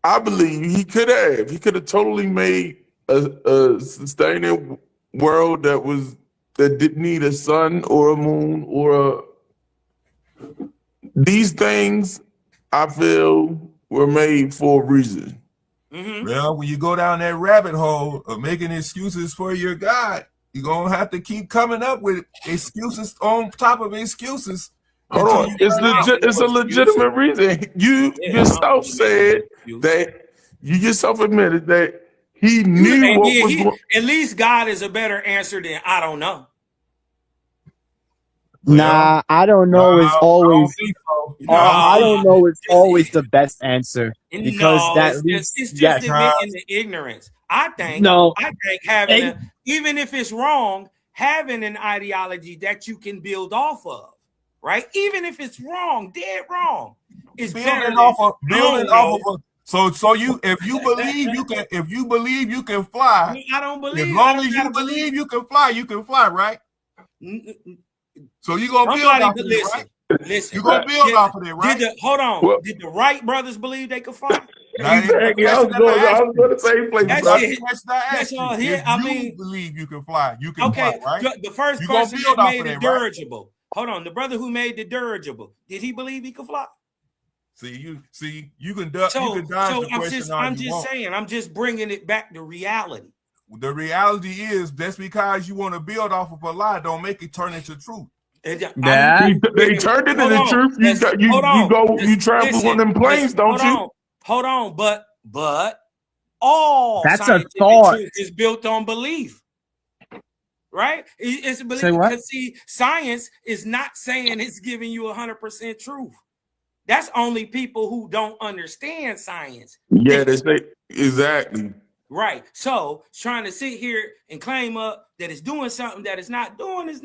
I believe he could have. He could have totally made a sustaining world that didn't need a sun or a moon or a. These things I feel were made for a reason. Well, when you go down that rabbit hole of making excuses for your God, you're gonna have to keep coming up with excuses on top of excuses. Hold on, it's a legitimate reason. You yourself said that you yourself admitted that he knew what was going. At least God is a better answer than I don't know. Nah, I don't know is always. I don't know is always the best answer because it's just admitting the ignorance. I think having even if it's wrong, having an ideology that you can build off of, right? Even if it's wrong, dead wrong, is building off of. So you, if you believe you can fly. I don't believe. As long as you believe you can fly, right? So you're gonna build off of it, right? Listen, you're gonna build off of it, right? Did the Wright brothers believe they could fly? Exactly. I was going to say place. That's all here. I mean, believe you can fly. You can fly, right? The first person that made the dirigible. Hold on, the brother who made the dirigible, did he believe he could fly? You can dodge the question. I'm just saying. I'm just bringing it back to reality. The reality is that's because you want to build off of a lie. Don't make it turn into truth. They turned it into truth. You travel on them planes, don't you? Hold on, but all that's scientific a thought. truth is built on belief, right? It's a belief. Say what? Because see, science is not saying it's giving you 100% truth. That's only people who don't understand science. Yeah, they say exactly. Right. So trying to sit here and claim up that it's doing something that it's not doing it's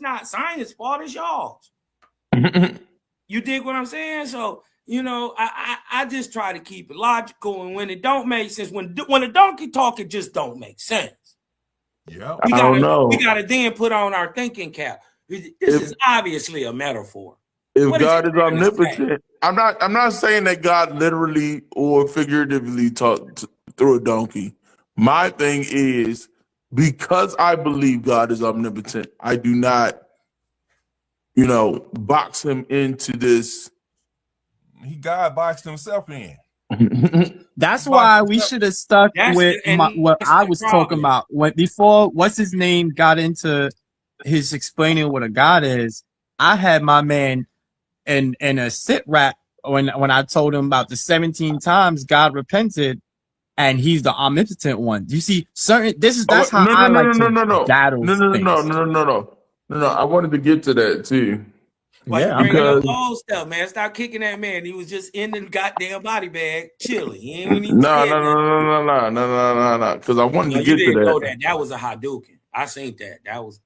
not science fault, it's y'all's. You dig what I'm saying? So, I just try to keep it logical, and when it don't make sense, when a donkey talk, it just don't make sense. Yeah. I don't know. We gotta then put on our thinking cap. This is obviously a metaphor. If God is omnipotent, I'm not saying that God literally or figuratively talked through a donkey. My thing is, because I believe God is omnipotent, I do not, box him into this. God boxed himself in. That's why we should have stuck with what I was talking about. Before what's his name got into his explaining what a God is, I had my man in a sit rap when I told him about the 17 times God repented, and he's the omnipotent one. You see, that's how I like to battle. No. I wanted to get to that too. Yeah, because old stuff, man. Stop kicking that man. He was just in the goddamn body bag, chilling. He ain't even No. Because I wanted to get to that. That was a Hadouken. I seen that. That was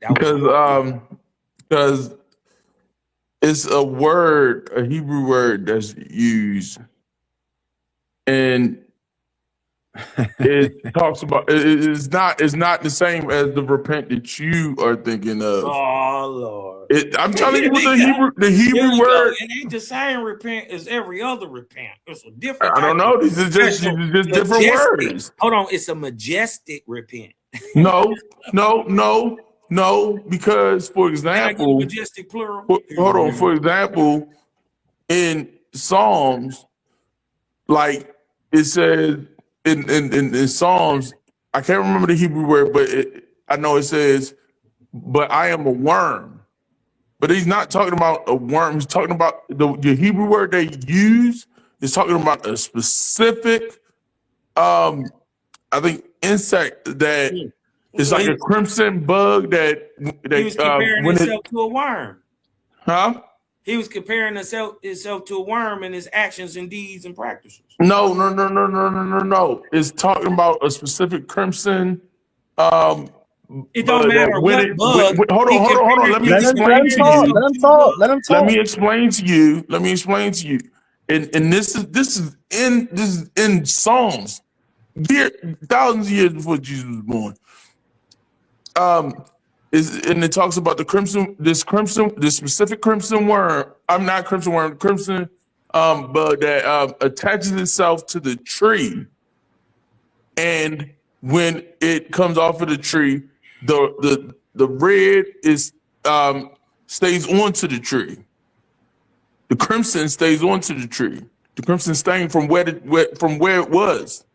because it's a Hebrew word that's used, and it talks about it's not the same as the repent that you are thinking of. Oh Lord! I'm telling you what the Hebrew word. It ain't the same repent as every other repent. It's a different. I don't know. These are just different words. Hold on, it's a majestic repent. No. Because for example, majestic plural. Hold on. For example, in Psalms, like it says. In Psalms, I can't remember the Hebrew word, but I know it says, "But I am a worm." But he's not talking about a worm. He's talking about the Hebrew word they use is talking about a specific, I think, insect that is like a crimson bug that he was comparing himself to a worm. Huh? He was comparing himself to a worm in his actions and deeds and practices. No. It's talking about a specific crimson. It don't matter what bug. Hold on. Let me explain to you. Let him talk. Let me explain to you. And this is in Psalms, thousands of years before Jesus was born. And it talks about this specific crimson worm. I'm not crimson worm. Crimson. bug that attaches itself to the tree, and when it comes off of the tree, the red is stays onto the tree. The crimson stays onto the tree. The crimson stain from where it was.